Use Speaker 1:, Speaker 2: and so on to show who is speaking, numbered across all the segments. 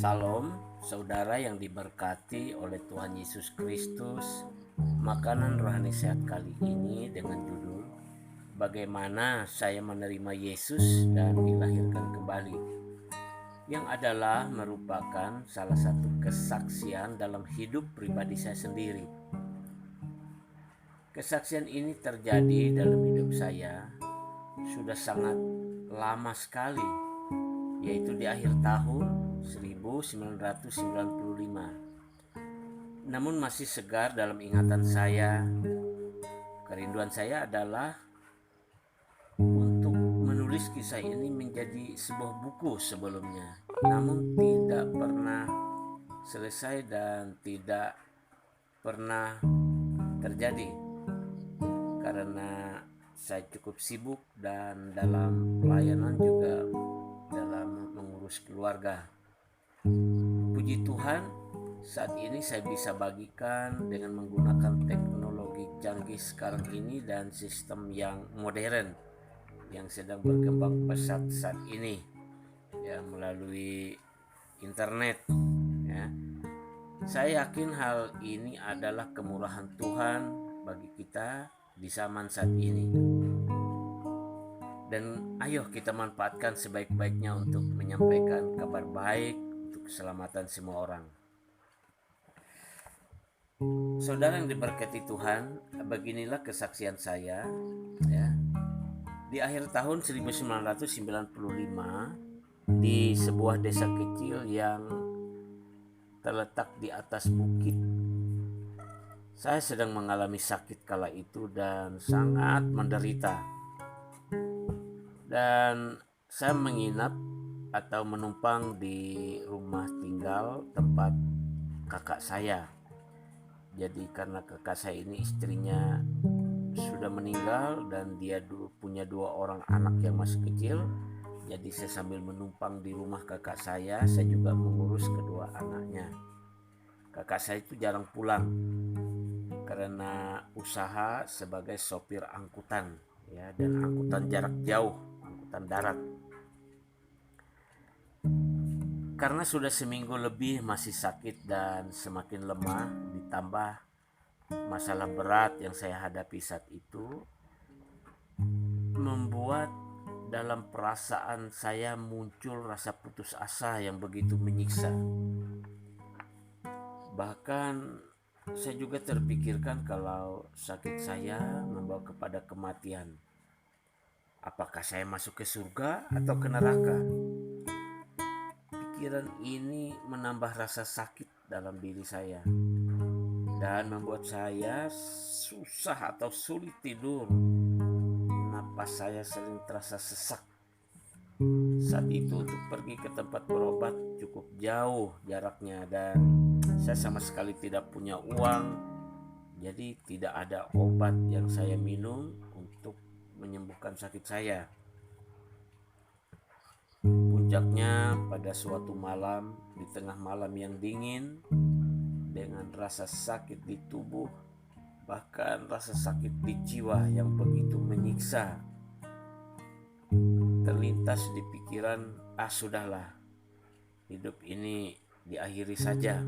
Speaker 1: Salam, saudara yang diberkati oleh Tuhan Yesus Kristus. Makanan rohani sehat kali ini dengan judul Bagaimana saya menerima Yesus dan dilahirkan kembali, yang adalah merupakan salah satu kesaksian dalam hidup pribadi saya sendiri. Kesaksian ini terjadi dalam hidup saya sudah sangat lama sekali, yaitu di akhir tahun 1995. Namun masih segar dalam ingatan saya. Kerinduan saya adalah untuk menulis kisah ini menjadi sebuah buku sebelumnya, namun tidak pernah selesai dan tidak pernah terjadi karena saya cukup sibuk dan dalam pelayanan juga dalam mengurus keluarga. Puji Tuhan, saat ini saya bisa bagikan dengan menggunakan teknologi canggih sekarang ini dan sistem yang modern yang sedang berkembang pesat saat ini, ya, melalui internet, ya. Saya yakin hal ini adalah kemurahan Tuhan bagi kita di zaman saat ini. Dan ayo kita manfaatkan sebaik-baiknya untuk menyampaikan kabar baik untuk keselamatan semua orang. Saudara yang diberkati Tuhan, beginilah kesaksian saya, ya. Di akhir tahun 1995, di sebuah desa kecil yang terletak di atas bukit, saya sedang mengalami sakit kala itu dan sangat menderita. Dan saya menginap atau menumpang di rumah tinggal tempat kakak saya. Jadi karena kakak saya ini istrinya sudah meninggal dan dia punya 2 orang anak yang masih kecil, jadi saya sambil menumpang di rumah kakak saya juga mengurus kedua anaknya. Kakak saya itu jarang pulang karena usaha sebagai sopir angkutan, ya, dan angkutan jarak jauh, angkutan darat. Karena sudah seminggu lebih masih sakit dan semakin lemah, ditambah masalah berat yang saya hadapi saat itu, membuat dalam perasaan saya muncul rasa putus asa yang begitu menyiksa. Bahkan saya juga terpikirkan kalau sakit saya membawa kepada kematian. Apakah saya masuk ke surga atau ke neraka? Pikiran ini menambah rasa sakit dalam diri saya dan membuat saya susah atau sulit tidur. Napas saya sering terasa sesak. Saat itu untuk pergi ke tempat berobat cukup jauh jaraknya dan saya sama sekali tidak punya uang. Jadi tidak ada obat yang saya minum untuk menyembuhkan sakit saya. Puncaknya pada suatu malam, di tengah malam yang dingin, dengan rasa sakit di tubuh, bahkan rasa sakit di jiwa yang begitu menyiksa, terlintas di pikiran, sudahlah, hidup ini diakhiri saja.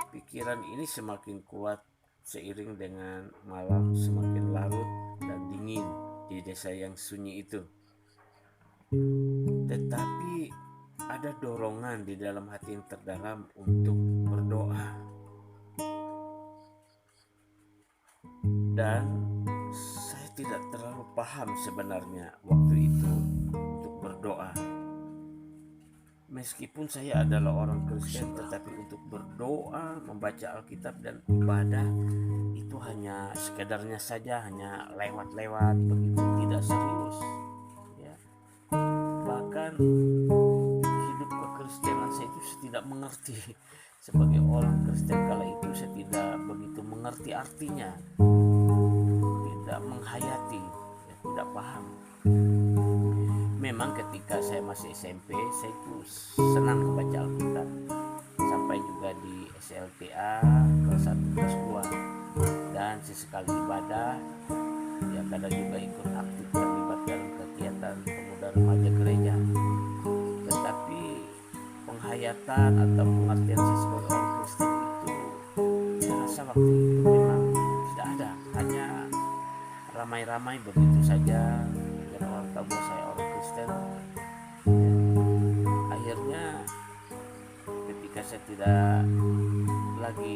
Speaker 1: Pikiran ini semakin kuat seiring dengan malam semakin larut dan dingin di desa yang sunyi itu. Tetapi ada dorongan di dalam hati yang terdalam untuk berdoa. Dan saya tidak terlalu paham sebenarnya waktu itu untuk berdoa. Meskipun saya adalah orang Kristen, tetapi untuk berdoa, membaca Alkitab dan ibadah itu hanya sekedarnya saja, hanya lewat-lewat begitu, tidak serius, ya. Bahkan hidup kekristenan saya itu saya tidak mengerti. Sebagai orang Kristen kala itu saya tidak begitu mengerti artinya, tidak menghayati, ya, tidak paham. Memang ketika saya masih SMP, saya itu senang membaca Alkitab, sampai juga di SLTA kelas 1 kelas 2, dan sesekali ibadah, ya kadang juga ikut aktif terlibat dalam kegiatan pemuda remaja gereja. Tetapi penglihatan atau pengertian saya sebagai orang Kristen itu, saya rasa waktu itu memang tidak ada, hanya ramai-ramai begitu saja dan orang tahu bahwa saya orang Kristen. Akhirnya ketika saya tidak lagi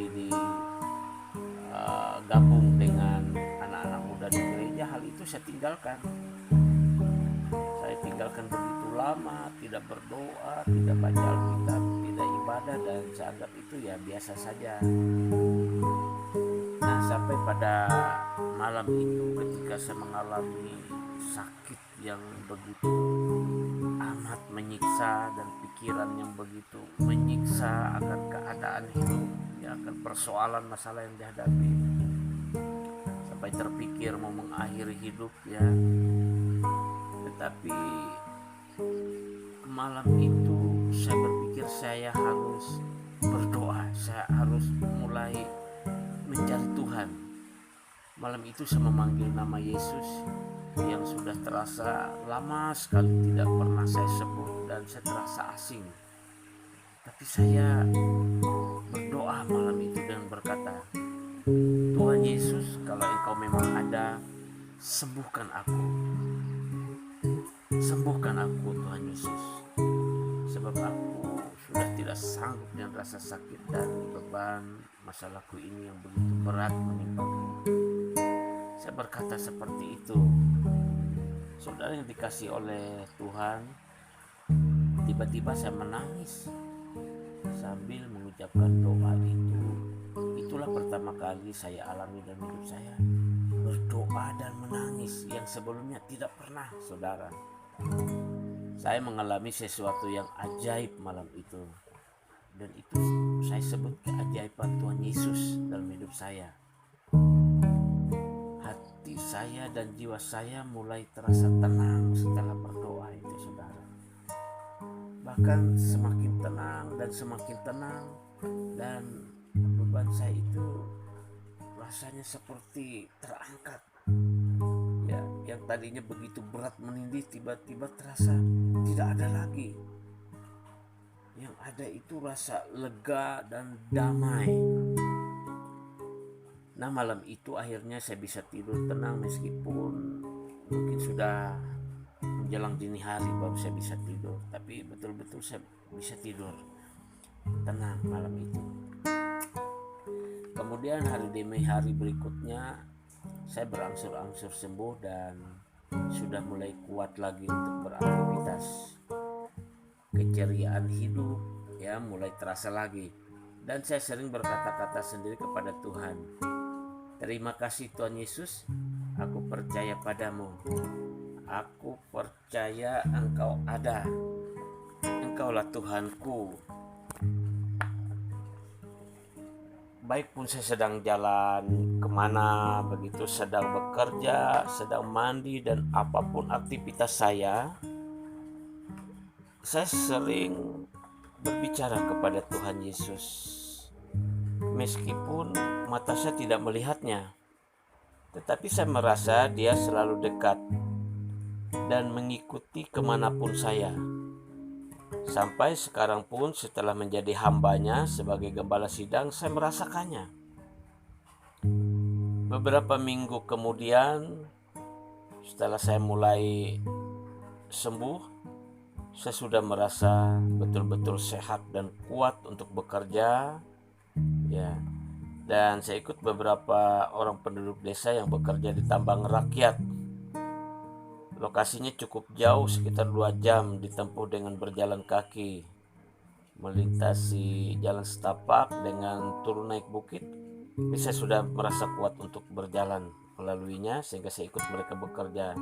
Speaker 1: gabung dengan anak-anak muda di gereja, hal itu saya tinggalkan. Saya tinggalkan begitu lama, tidak berdoa, tidak baca Alkitab, tidak ibadah, dan saya anggap itu ya biasa saja. Nah, sampai pada malam itu ketika saya mengalami sakit yang begitu amat menyiksa dan pikiran yang begitu menyiksa akan keadaan hidup, ya, akan persoalan masalah yang dihadapi, sampai terpikir mau mengakhiri hidup, ya. Tetapi malam itu saya berpikir saya harus berdoa, saya harus mulai mencari Tuhan. Malam itu saya memanggil nama Yesus yang sudah terasa lama sekali tidak pernah saya sebut dan saya terasa asing. Tapi saya berdoa malam itu dan berkata, Tuhan Yesus, kalau Engkau memang ada, sembuhkan aku. Sembuhkan aku, Tuhan Yesus. Sebab aku sudah tidak sanggup dengan rasa sakit dan beban masalahku ini yang begitu berat menimpaku. Saya berkata seperti itu. Saudara yang dikasih oleh Tuhan, tiba-tiba saya menangis sambil mengucapkan doa itu. Itulah pertama kali saya alami dalam hidup saya, berdoa dan menangis yang sebelumnya tidak pernah, saudara. Saya mengalami sesuatu yang ajaib malam itu, dan itu saya sebut keajaiban Tuhan Yesus dalam hidup saya. Hati saya dan jiwa saya mulai terasa tenang setelah berdoa itu, saudara. Bahkan semakin tenang dan semakin tenang, dan beban saya itu rasanya seperti terangkat. Ya, yang tadinya begitu berat menindih tiba-tiba terasa tidak ada lagi. Yang ada itu rasa lega dan damai. Nah, malam itu akhirnya saya bisa tidur tenang meskipun mungkin sudah menjelang dini hari baru saya bisa tidur. Tapi betul-betul saya bisa tidur tenang malam itu. Kemudian hari demi hari berikutnya saya berangsur-angsur sembuh dan sudah mulai kuat lagi untuk beraktivitas. Keceriaan hidup, ya, mulai terasa lagi. Dan saya sering berkata-kata sendiri kepada Tuhan, terima kasih Tuhan Yesus, aku percaya padamu. Aku percaya Engkau ada. Engkaulah Tuhanku. Baik pun saya sedang jalan kemana, begitu sedang bekerja, sedang mandi, dan apapun aktivitas saya sering berbicara kepada Tuhan Yesus. Meskipun mata saya tidak melihatnya, tetapi saya merasa Dia selalu dekat dan mengikuti kemanapun saya. Sampai sekarang pun setelah menjadi hambanya sebagai gembala sidang, saya merasakannya. Beberapa minggu kemudian, setelah saya mulai sembuh, saya sudah merasa betul-betul sehat dan kuat untuk bekerja, ya. Dan saya ikut beberapa orang penduduk desa yang bekerja di tambang rakyat. Lokasinya cukup jauh, sekitar 2 jam ditempuh dengan berjalan kaki, melintasi jalan setapak dengan turun naik bukit. Tapi saya sudah merasa kuat untuk berjalan melaluinya sehingga saya ikut mereka bekerja.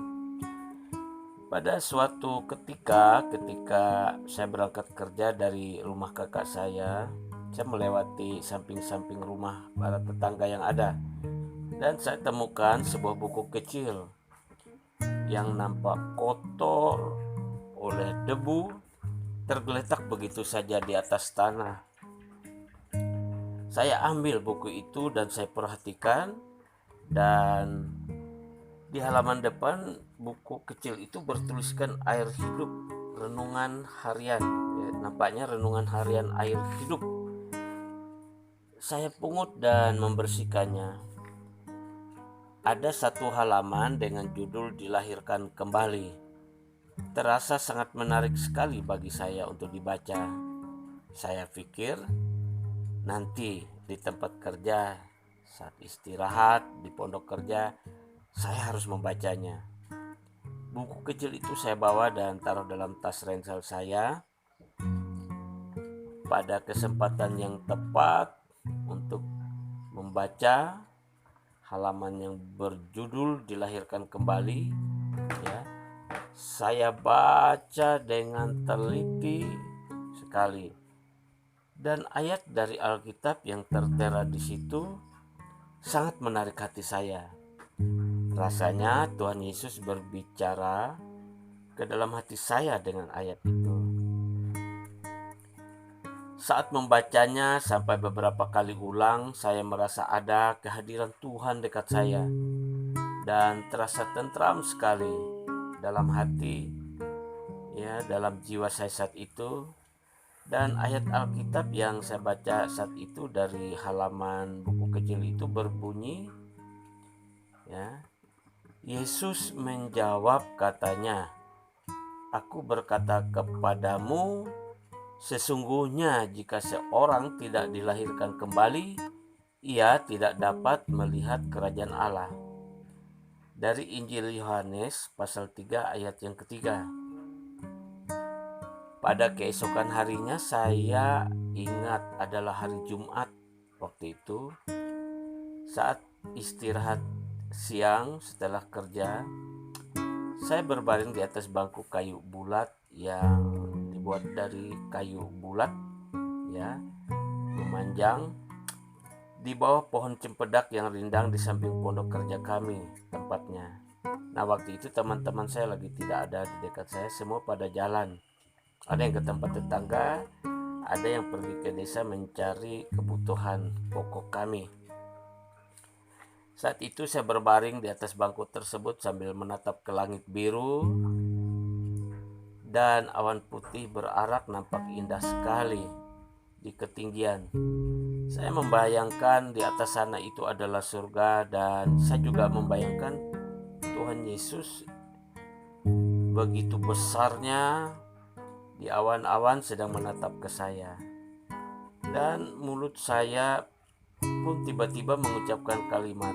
Speaker 1: Pada suatu ketika saya berangkat kerja dari rumah kakak saya melewati samping-samping rumah para tetangga yang ada, dan saya temukan sebuah buku kecil yang nampak kotor oleh debu, tergeletak begitu saja di atas tanah. Saya ambil buku itu dan saya perhatikan, dan di halaman depan buku kecil itu bertuliskan air hidup renungan harian, nampaknya renungan harian air hidup. Saya pungut dan membersihkannya. Ada satu halaman dengan judul "Dilahirkan Kembali". Terasa sangat menarik sekali bagi saya untuk dibaca. Saya pikir nanti di tempat kerja, saat istirahat di pondok kerja, saya harus membacanya. Buku kecil itu saya bawa dan taruh dalam tas ransel saya. Pada kesempatan yang tepat untuk membaca halaman yang berjudul "Dilahirkan Kembali", ya, saya baca dengan teliti sekali. Dan ayat dari Alkitab yang tertera di situ sangat menarik hati saya. Rasanya Tuhan Yesus berbicara ke dalam hati saya dengan ayat itu. Saat membacanya sampai beberapa kali ulang, saya merasa ada kehadiran Tuhan dekat saya dan terasa tentram sekali dalam hati, ya, dalam jiwa saya saat itu. Dan ayat Alkitab yang saya baca saat itu dari halaman buku kecil itu berbunyi, ya, Yesus menjawab katanya, "Aku berkata kepadamu, sesungguhnya jika seorang tidak dilahirkan kembali, ia tidak dapat melihat kerajaan Allah." Dari Injil Yohanes pasal 3 ayat yang ketiga. Pada keesokan harinya, saya ingat adalah hari Jumat. Waktu itu saat istirahat siang setelah kerja, saya berbaring di atas bangku kayu bulat yang dibuat dari kayu bulat, ya, memanjang di bawah pohon cempedak yang rindang di samping pondok kerja kami tempatnya. Nah, waktu itu teman-teman saya lagi tidak ada di dekat saya, semua pada jalan. Ada yang ke tempat tetangga, ada yang pergi ke desa mencari kebutuhan pokok kami. Saat itu saya berbaring di atas bangku tersebut sambil menatap ke langit biru, dan awan putih berarak nampak indah sekali di ketinggian. Saya membayangkan di atas sana itu adalah surga, dan saya juga membayangkan Tuhan Yesus begitu besarnya di awan-awan sedang menatap ke saya. Dan mulut saya pun tiba-tiba mengucapkan kalimat,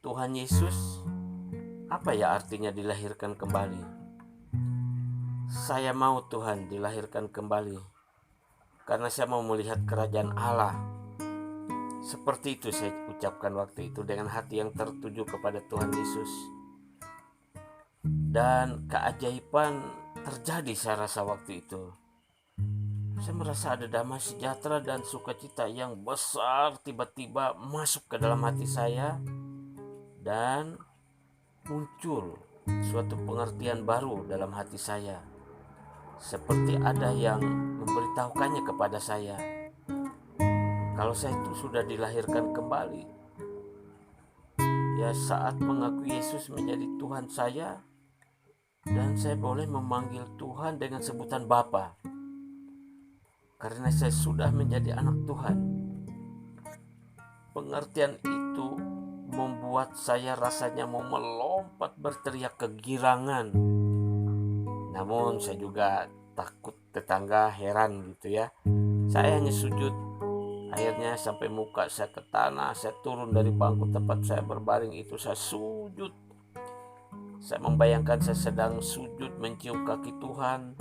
Speaker 1: "Tuhan Yesus, apa ya artinya dilahirkan kembali? Saya mau Tuhan dilahirkan kembali, karena saya mau melihat kerajaan Allah." Seperti itu saya ucapkan waktu itu dengan hati yang tertuju kepada Tuhan Yesus. Dan keajaiban terjadi saya rasa waktu itu. Saya merasa ada damai sejahtera dan sukacita yang besar tiba-tiba masuk ke dalam hati saya, dan muncul suatu pengertian baru dalam hati saya, seperti ada yang memberitahukannya kepada saya kalau saya itu sudah dilahirkan kembali. Ya, saat mengakui Yesus menjadi Tuhan saya, dan saya boleh memanggil Tuhan dengan sebutan Bapa, karena saya sudah menjadi anak Tuhan. Pengertian itu membuat saya rasanya mau melompat berteriak kegirangan. Namun saya juga takut tetangga heran gitu ya. Saya hanya sujud. Akhirnya sampai muka saya ke tanah, saya turun dari bangku tempat saya berbaring itu, saya sujud. Saya membayangkan saya sedang sujud mencium kaki Tuhan.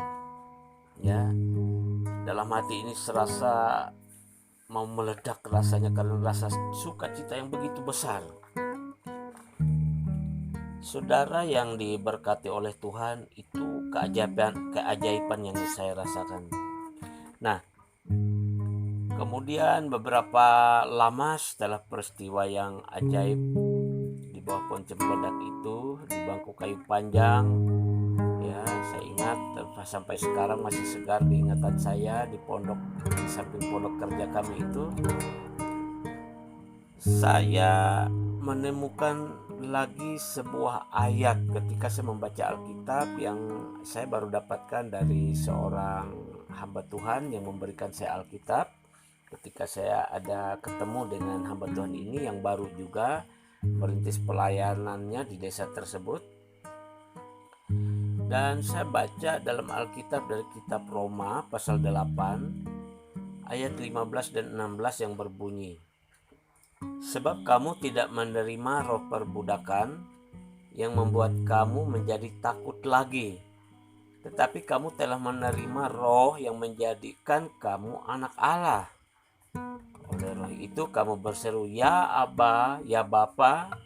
Speaker 1: Ya, dalam hati ini serasa mau meledak rasanya karena rasa sukacita yang begitu besar. Saudara yang diberkati oleh Tuhan, itu keajaiban yang saya rasakan. Nah, kemudian beberapa lama setelah peristiwa yang ajaib di bawah pohon cempedak itu, di bangku kayu panjang, ya, saya ingat sampai sekarang masih segar di ingatan saya, di samping pondok kerja kami itu, saya menemukan lagi sebuah ayat ketika saya membaca Alkitab yang saya baru dapatkan dari seorang hamba Tuhan yang memberikan saya Alkitab. Ketika saya ada ketemu dengan hamba Tuhan ini yang baru juga merintis pelayanannya di desa tersebut, dan saya baca dalam Alkitab dari kitab Roma pasal 8 ayat 15 dan 16 yang berbunyi, sebab kamu tidak menerima roh perbudakan yang membuat kamu menjadi takut lagi, tetapi kamu telah menerima roh yang menjadikan kamu anak Allah. Oleh roh itu kamu berseru, ya Aba, ya Bapa.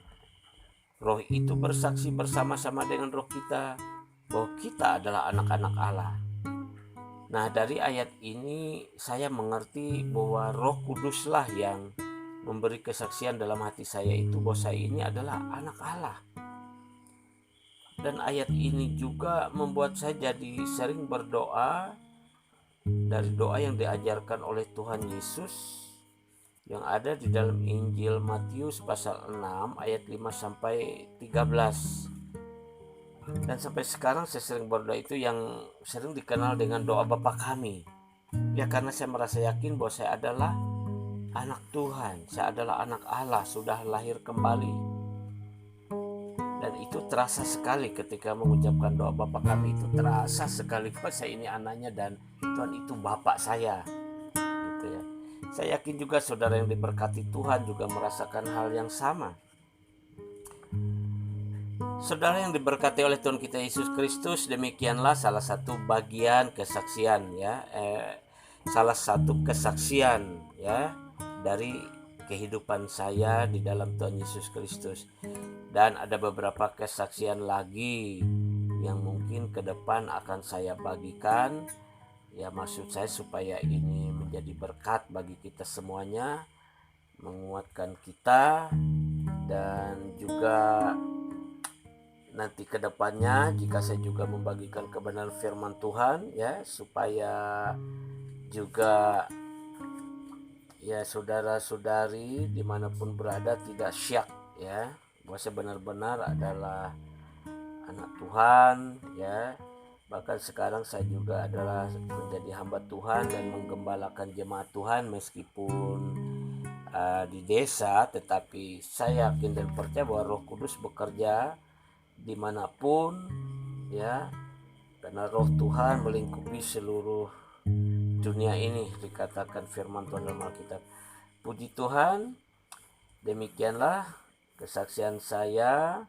Speaker 1: Roh itu bersaksi bersama-sama dengan roh kita bahwa kita adalah anak-anak Allah. Nah, dari ayat ini saya mengerti bahwa Roh Kuduslah yang memberi kesaksian dalam hati saya itu bahwa saya ini adalah anak Allah. Dan ayat ini juga membuat saya jadi sering berdoa dari doa yang diajarkan oleh Tuhan Yesus yang ada di dalam Injil Matius pasal 6 ayat 5 sampai 13. Dan sampai sekarang saya sering berdoa itu yang sering dikenal dengan doa Bapa Kami. Ya, karena saya merasa yakin bahwa saya adalah anak Tuhan, saya adalah anak Allah, sudah lahir kembali. Dan itu terasa sekali ketika mengucapkan doa Bapa Kami, itu terasa sekali bahwa saya ini anaknya dan Tuhan itu Bapak saya. Gitu ya. Saya yakin juga saudara yang diberkati Tuhan juga merasakan hal yang sama. Saudara yang diberkati oleh Tuhan kita Yesus Kristus, demikianlah salah satu bagian kesaksian ya, salah satu kesaksian ya dari kehidupan saya di dalam Tuhan Yesus Kristus. Dan ada beberapa kesaksian lagi yang mungkin ke depan akan saya bagikan. Ya, maksud saya supaya ini menjadi berkat bagi kita semuanya, menguatkan kita, dan juga nanti ke depannya jika saya juga membagikan kebenaran firman Tuhan ya, supaya juga ya saudara-saudari dimanapun berada tidak syak ya bahwa saya benar-benar adalah anak Tuhan ya. Bahkan sekarang saya juga adalah menjadi hamba Tuhan dan menggembalakan jemaat Tuhan meskipun di desa, tetapi saya yakin dan percaya bahwa Roh Kudus bekerja dimanapun ya, karena roh Tuhan melingkupi seluruh dunia ini, dikatakan firman Tuhan dalam Alkitab. Puji Tuhan, demikianlah kesaksian saya,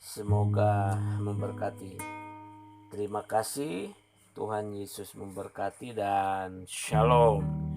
Speaker 1: semoga memberkati. Terima kasih, Tuhan Yesus memberkati dan shalom.